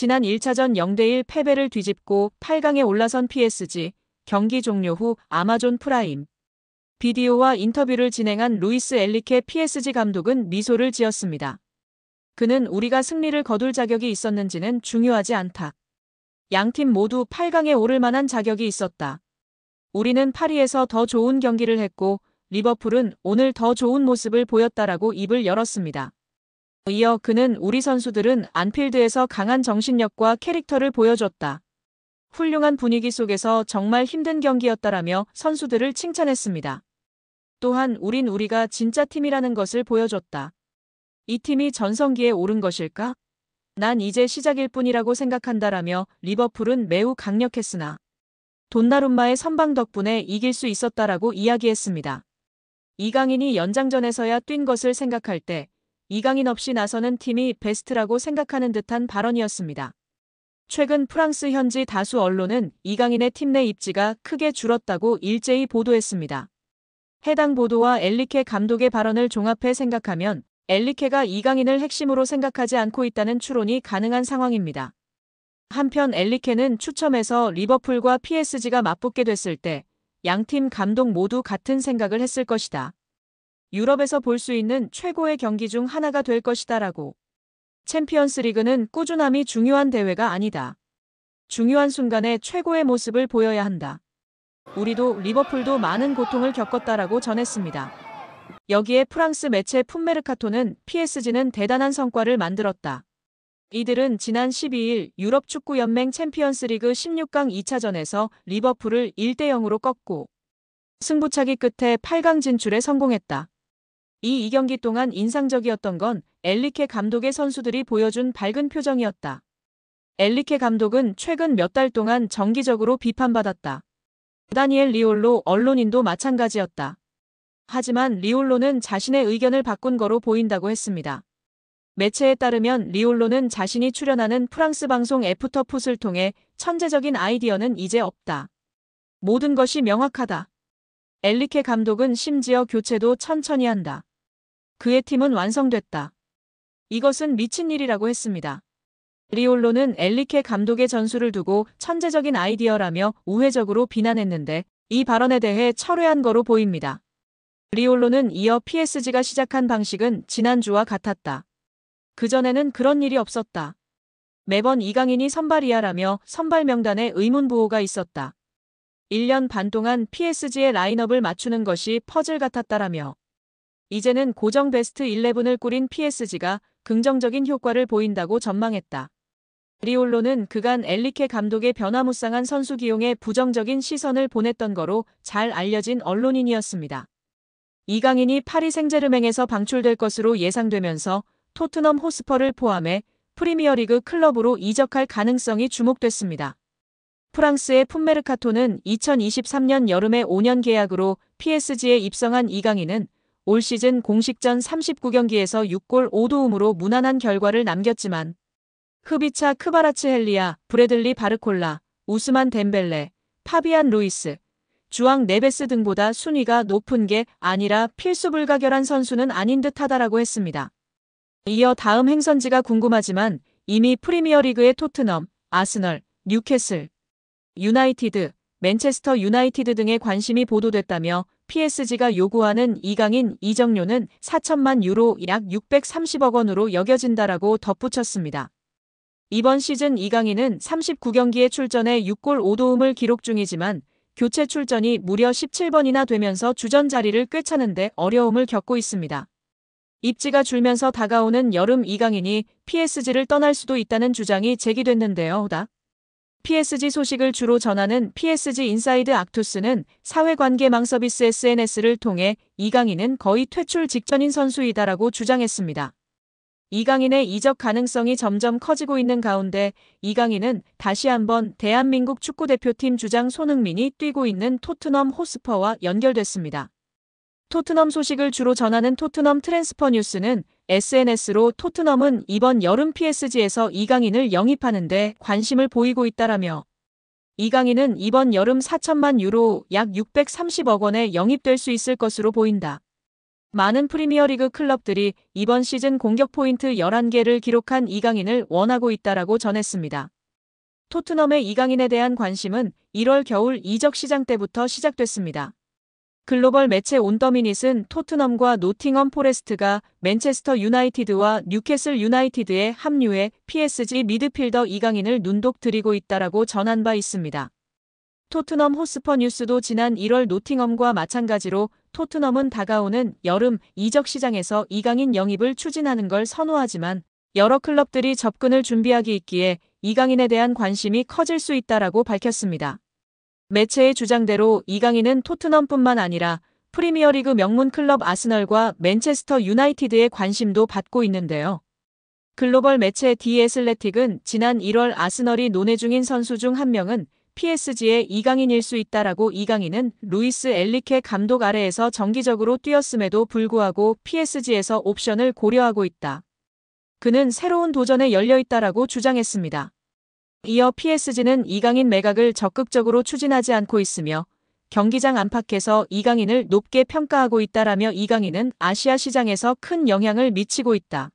지난 1차전 0대1 패배를 뒤집고 8강에 올라선 PSG, 경기 종료 후 아마존 프라임 비디오와 인터뷰를 진행한 루이스 엔리케 PSG 감독은 미소를 지었습니다. 그는 우리가 승리를 거둘 자격이 있었는지는 중요하지 않다. 양팀 모두 8강에 오를 만한 자격이 있었다. 우리는 파리에서 더 좋은 경기를 했고 리버풀은 오늘 더 좋은 모습을 보였다라고 입을 열었습니다. 이어 그는 우리 선수들은 안필드에서 강한 정신력과 캐릭터를 보여줬다. 훌륭한 분위기 속에서 정말 힘든 경기였다라며 선수들을 칭찬했습니다. 또한 우린 우리가 진짜 팀이라는 것을 보여줬다. 이 팀이 전성기에 오른 것일까? 난 이제 시작일 뿐이라고 생각한다라며 리버풀은 매우 강력했으나 돈나룸마의 선방 덕분에 이길 수 있었다라고 이야기했습니다. 이강인이 연장전에서야 뛴 것을 생각할 때 이강인 없이 나서는 팀이 베스트라고 생각하는 듯한 발언이었습니다. 최근 프랑스 현지 다수 언론은 이강인의 팀 내 입지가 크게 줄었다고 일제히 보도했습니다. 해당 보도와 엔리케 감독의 발언을 종합해 생각하면 엔리케가 이강인을 핵심으로 생각하지 않고 있다는 추론이 가능한 상황입니다. 한편 엔리케는 추첨에서 리버풀과 PSG가 맞붙게 됐을 때 양팀 감독 모두 같은 생각을 했을 것이다. 유럽에서 볼 수 있는 최고의 경기 중 하나가 될 것이다라고. 챔피언스 리그는 꾸준함이 중요한 대회가 아니다. 중요한 순간에 최고의 모습을 보여야 한다. 우리도 리버풀도 많은 고통을 겪었다라고 전했습니다. 여기에 프랑스 매체 풋메르카토는 PSG는 대단한 성과를 만들었다. 이들은 지난 12일 유럽 축구연맹 챔피언스리그 16강 2차전에서 리버풀을 1대0으로 꺾고 승부차기 끝에 8강 진출에 성공했다. 이 경기 동안 인상적이었던 건 엔리케 감독의 선수들이 보여준 밝은 표정이었다. 엔리케 감독은 최근 몇 달 동안 정기적으로 비판받았다. 다니엘 리올로 언론인도 마찬가지였다. 하지만 리올로는 자신의 의견을 바꾼 거로 보인다고 했습니다. 매체에 따르면 리올로는 자신이 출연하는 프랑스 방송 애프터풋을 통해 천재적인 아이디어는 이제 없다. 모든 것이 명확하다. 엔리케 감독은 심지어 교체도 천천히 한다. 그의 팀은 완성됐다. 이것은 미친 일이라고 했습니다. 리올로는 엔리케 감독의 전술을 두고 천재적인 아이디어라며 우회적으로 비난했는데 이 발언에 대해 철회한 거로 보입니다. 리올로는 이어 PSG가 시작한 방식은 지난주와 같았다. 그전에는 그런 일이 없었다. 매번 이강인이 선발이야라며 선발 명단에 의문부호가 있었다. 1년 반 동안 PSG의 라인업을 맞추는 것이 퍼즐 같았다라며 이제는 고정 베스트 11을 꾸린 PSG가 긍정적인 효과를 보인다고 전망했다. 리올로는 그간 엔리케 감독의 변화무쌍한 선수 기용에 부정적인 시선을 보냈던 거로 잘 알려진 언론인이었습니다. 이강인이 파리 생제르맹에서 방출될 것으로 예상되면서 토트넘 호스퍼를 포함해 프리미어리그 클럽으로 이적할 가능성이 주목됐습니다. 프랑스의 풋메르카토는 2023년 여름에 5년 계약으로 PSG에 입성한 이강인은 올 시즌 공식전 39경기에서 6골 5도움으로 무난한 결과를 남겼지만 흐비차 크바라츠헬리아, 브래들리 바르콜라, 우스만 덴벨레, 파비안 루이스, 주앙 네베스 등보다 순위가 높은 게 아니라 필수 불가결한 선수는 아닌 듯하다라고 했습니다. 이어 다음 행선지가 궁금하지만 이미 프리미어리그의 토트넘, 아스널, 뉴캐슬, 유나이티드, 맨체스터 유나이티드 등의 관심이 보도됐다며 PSG가 요구하는 이강인 이적료는 4천만 유로 약 630억 원으로 여겨진다라고 덧붙였습니다. 이번 시즌 이강인은 39경기에 출전해 6골 5도움을 기록 중이지만 교체 출전이 무려 17번이나 되면서 주전 자리를 꿰차는데 어려움을 겪고 있습니다. 입지가 줄면서 다가오는 여름 이강인이 PSG를 떠날 수도 있다는 주장이 제기됐는데요. PSG 소식을 주로 전하는 PSG 인사이드 악투스는 사회관계망 서비스 SNS를 통해 이강인은 거의 퇴출 직전인 선수이다라고 주장했습니다. 이강인의 이적 가능성이 점점 커지고 있는 가운데 이강인은 다시 한번 대한민국 축구대표팀 주장 손흥민이 뛰고 있는 토트넘 호스퍼와 연결됐습니다. 토트넘 소식을 주로 전하는 토트넘 트랜스퍼 뉴스는 SNS로 토트넘은 이번 여름 PSG에서 이강인을 영입하는데 관심을 보이고 있다라며 이강인은 이번 여름 4천만 유로 약 630억 원에 영입될 수 있을 것으로 보인다. 많은 프리미어리그 클럽들이 이번 시즌 공격 포인트 11개를 기록한 이강인을 원하고 있다라고 전했습니다. 토트넘의 이강인에 대한 관심은 1월 겨울 이적 시장 때부터 시작됐습니다. 글로벌 매체 온더미닛은 토트넘과 노팅엄 포레스트가 맨체스터 유나이티드와 뉴캐슬 유나이티드의 합류에 PSG 미드필더 이강인을 눈독 들이고 있다라고 전한 바 있습니다. 토트넘 호스퍼 뉴스도 지난 1월 노팅엄과 마찬가지로 토트넘은 다가오는 여름 이적 시장에서 이강인 영입을 추진하는 걸 선호하지만 여러 클럽들이 접근을 준비하기 있기에 이강인에 대한 관심이 커질 수 있다라고 밝혔습니다. 매체의 주장대로 이강인은 토트넘뿐만 아니라 프리미어리그 명문 클럽 아스널과 맨체스터 유나이티드의 관심도 받고 있는데요. 글로벌 매체 디 애슬레틱은 지난 1월 아스널이 논의 중인 선수 중 한 명은 PSG의 이강인일 수 있다라고 이강인은 루이스 엘리케 감독 아래에서 정기적으로 뛰었음에도 불구하고 PSG에서 옵션을 고려하고 있다. 그는 새로운 도전에 열려 있다라고 주장했습니다. 이어 PSG는 이강인 매각을 적극적으로 추진하지 않고 있으며 경기장 안팎에서 이강인을 높게 평가하고 있다라며 이강인은 아시아 시장에서 큰 영향을 미치고 있다.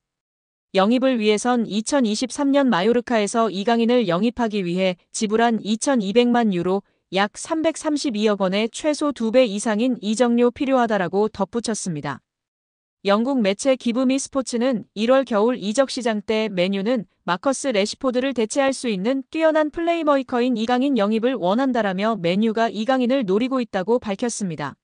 영입을 위해선 2023년 마요르카에서 이강인을 영입하기 위해 지불한 2,200만 유로 약 332억 원의 최소 2배 이상인 이적료 필요하다라고 덧붙였습니다. 영국 매체 기브미 스포츠는 1월 겨울 이적 시장 때 맨유는 마커스 레시포드를 대체할 수 있는 뛰어난 플레이메이커인 이강인 영입을 원한다라며 맨유가 이강인을 노리고 있다고 밝혔습니다.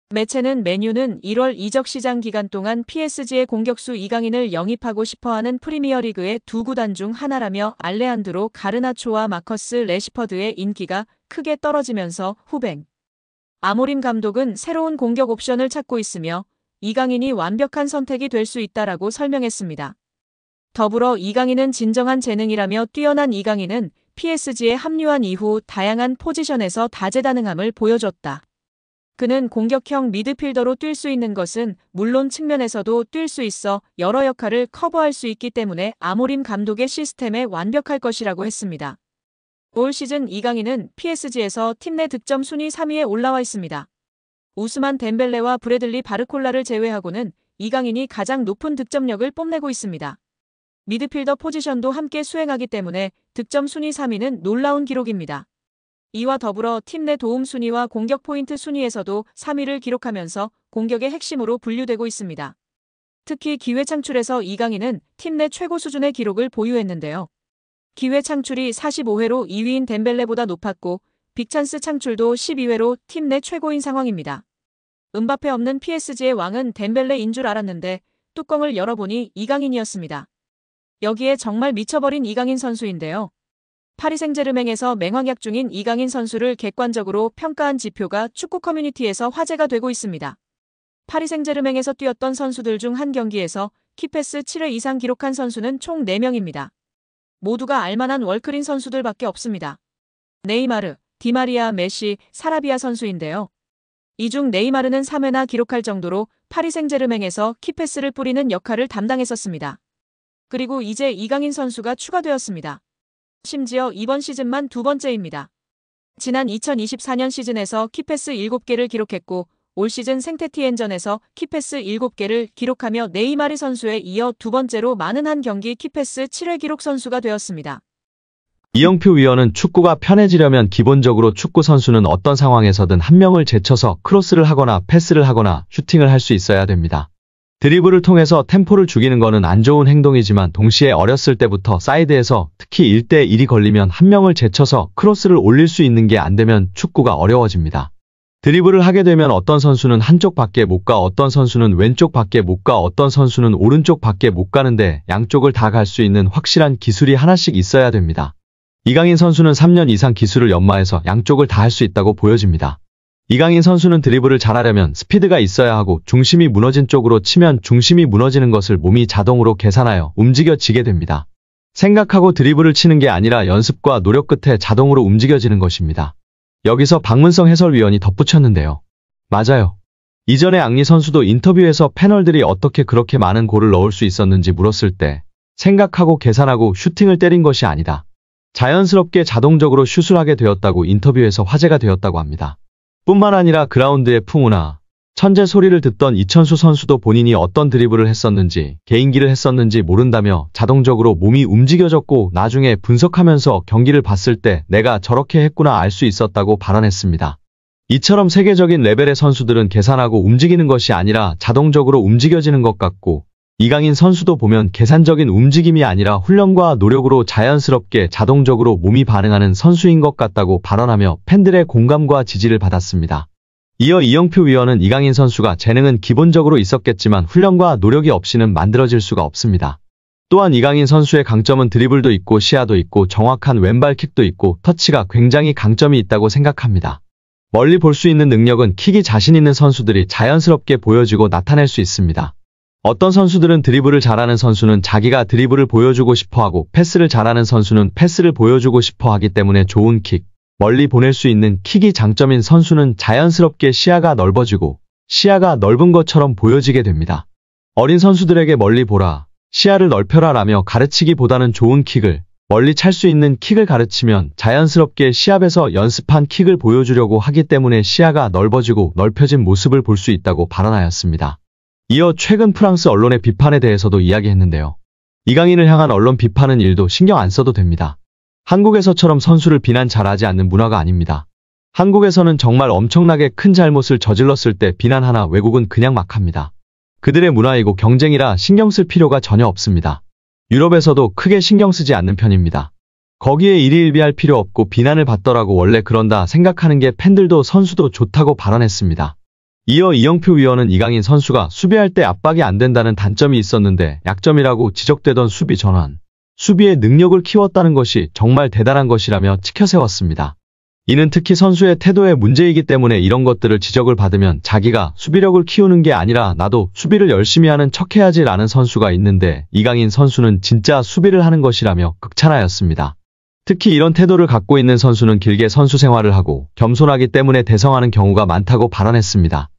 매체는 맨유는 1월 이적 시장 기간 동안 PSG의 공격수 이강인을 영입하고 싶어하는 프리미어리그의 두 구단 중 하나라며 알레한드로 가르나초와 마커스 레시퍼드의 인기가 크게 떨어지면서 후행 아모림 감독은 새로운 공격 옵션을 찾고 있으며 이강인이 완벽한 선택이 될 수 있다라고 설명했습니다. 더불어 이강인은 진정한 재능이라며 뛰어난 이강인은 PSG에 합류한 이후 다양한 포지션에서 다재다능함을 보여줬다. 그는 공격형 미드필더로 뛸 수 있는 것은 물론 측면에서도 뛸 수 있어 여러 역할을 커버할 수 있기 때문에 아모림 감독의 시스템에 완벽할 것이라고 했습니다. 올 시즌 이강인은 PSG에서 팀 내 득점 순위 3위에 올라와 있습니다. 우스만 덴벨레와 브래들리 바르콜라를 제외하고는 이강인이 가장 높은 득점력을 뽐내고 있습니다. 미드필더 포지션도 함께 수행하기 때문에 득점 순위 3위는 놀라운 기록입니다. 이와 더불어 팀 내 도움 순위와 공격 포인트 순위에서도 3위를 기록하면서 공격의 핵심으로 분류되고 있습니다. 특히 기회 창출에서 이강인은 팀 내 최고 수준의 기록을 보유했는데요. 기회 창출이 45회로 2위인 덴벨레보다 높았고 빅찬스 창출도 12회로 팀 내 최고인 상황입니다. 음바페 없는 PSG의 왕은 덴벨레인 줄 알았는데 뚜껑을 열어보니 이강인이었습니다. 여기에 정말 미쳐버린 이강인 선수인데요. 파리 생제르맹에서 맹활약 중인 이강인 선수를 객관적으로 평가한 지표가 축구 커뮤니티에서 화제가 되고 있습니다. 파리 생제르맹에서 뛰었던 선수들 중 한 경기에서 키패스 7회 이상 기록한 선수는 총 4명입니다. 모두가 알만한 월클인 선수들밖에 없습니다. 네이마르, 디마리아, 메시, 사라비아 선수인데요. 이 중 네이마르는 3회나 기록할 정도로 파리 생제르맹에서 키패스를 뿌리는 역할을 담당했었습니다. 그리고 이제 이강인 선수가 추가되었습니다. 심지어 이번 시즌만 두 번째입니다. 지난 2024년 시즌에서 키패스 7개를 기록했고 올 시즌 생테티엔전에서 키패스 7개를 기록하며 네이마르 선수에 이어 두 번째로 많은 한 경기 키패스 7회 기록 선수가 되었습니다. 이영표 위원은 축구가 편해지려면 기본적으로 축구 선수는 어떤 상황에서든 한 명을 제쳐서 크로스를 하거나 패스를 하거나 슈팅을 할 수 있어야 됩니다. 드리블을 통해서 템포를 죽이는 것은 안 좋은 행동이지만 동시에 어렸을 때부터 사이드에서 특히 1대1이 걸리면 한 명을 제쳐서 크로스를 올릴 수 있는 게 안 되면 축구가 어려워집니다. 드리블을 하게 되면 어떤 선수는 한쪽 밖에 못 가, 어떤 선수는 왼쪽 밖에 못 가, 어떤 선수는 오른쪽 밖에 못 가는데 양쪽을 다 갈 수 있는 확실한 기술이 하나씩 있어야 됩니다. 이강인 선수는 3년 이상 기술을 연마해서 양쪽을 다 할 수 있다고 보여집니다. 이강인 선수는 드리블을 잘하려면 스피드가 있어야 하고 중심이 무너진 쪽으로 치면 중심이 무너지는 것을 몸이 자동으로 계산하여 움직여지게 됩니다. 생각하고 드리블을 치는 게 아니라 연습과 노력 끝에 자동으로 움직여지는 것입니다. 여기서 박문성 해설위원이 덧붙였는데요. 맞아요. 이전에 앙리 선수도 인터뷰에서 패널들이 어떻게 그렇게 많은 골을 넣을 수 있었는지 물었을 때 생각하고 계산하고 슈팅을 때린 것이 아니다. 자연스럽게 자동적으로 슛을 하게 되었다고 인터뷰에서 화제가 되었다고 합니다. 뿐만 아니라 그라운드의 풍우나 천재 소리를 듣던 이천수 선수도 본인이 어떤 드리블을 했었는지, 개인기를 했었는지 모른다며 자동적으로 몸이 움직여졌고 나중에 분석하면서 경기를 봤을 때 내가 저렇게 했구나 알 수 있었다고 발언했습니다. 이처럼 세계적인 레벨의 선수들은 계산하고 움직이는 것이 아니라 자동적으로 움직여지는 것 같고, 이강인 선수도 보면 계산적인 움직임이 아니라 훈련과 노력으로 자연스럽게 자동적으로 몸이 반응하는 선수인 것 같다고 발언하며 팬들의 공감과 지지를 받았습니다. 이어 이영표 위원은 이강인 선수가 재능은 기본적으로 있었겠지만 훈련과 노력이 없이는 만들어질 수가 없습니다. 또한 이강인 선수의 강점은 드리블도 있고 시야도 있고 정확한 왼발킥도 있고 터치가 굉장히 강점이 있다고 생각합니다. 멀리 볼 수 있는 능력은 킥이 자신 있는 선수들이 자연스럽게 보여지고 나타낼 수 있습니다. 어떤 선수들은 드리블을 잘하는 선수는 자기가 드리블을 보여주고 싶어하고 패스를 잘하는 선수는 패스를 보여주고 싶어하기 때문에 좋은 킥, 멀리 보낼 수 있는 킥이 장점인 선수는 자연스럽게 시야가 넓어지고 시야가 넓은 것처럼 보여지게 됩니다. 어린 선수들에게 멀리 보라, 시야를 넓혀라 라며 가르치기보다는 좋은 킥을, 멀리 찰 수 있는 킥을 가르치면 자연스럽게 시합에서 연습한 킥을 보여주려고 하기 때문에 시야가 넓어지고 넓혀진 모습을 볼 수 있다고 발언하였습니다. 이어 최근 프랑스 언론의 비판에 대해서도 이야기했는데요. 이강인을 향한 언론 비판은 일도 신경 안 써도 됩니다. 한국에서처럼 선수를 비난 잘하지 않는 문화가 아닙니다. 한국에서는 정말 엄청나게 큰 잘못을 저질렀을 때 비난하나 외국은 그냥 막 합니다. 그들의 문화이고 경쟁이라 신경 쓸 필요가 전혀 없습니다. 유럽에서도 크게 신경 쓰지 않는 편입니다. 거기에 일희일비할 필요 없고 비난을 받더라고 원래 그런다 생각하는 게 팬들도 선수도 좋다고 발언했습니다. 이어 이영표 위원은 이강인 선수가 수비할 때 압박이 안 된다는 단점이 있었는데 약점이라고 지적되던 수비 전환, 수비의 능력을 키웠다는 것이 정말 대단한 것이라며 치켜세웠습니다. 이는 특히 선수의 태도의 문제이기 때문에 이런 것들을 지적을 받으면 자기가 수비력을 키우는 게 아니라 나도 수비를 열심히 하는 척해야지 라는 선수가 있는데 이강인 선수는 진짜 수비를 하는 것이라며 극찬하였습니다. 특히 이런 태도를 갖고 있는 선수는 길게 선수 생활을 하고 겸손하기 때문에 대성하는 경우가 많다고 발언했습니다.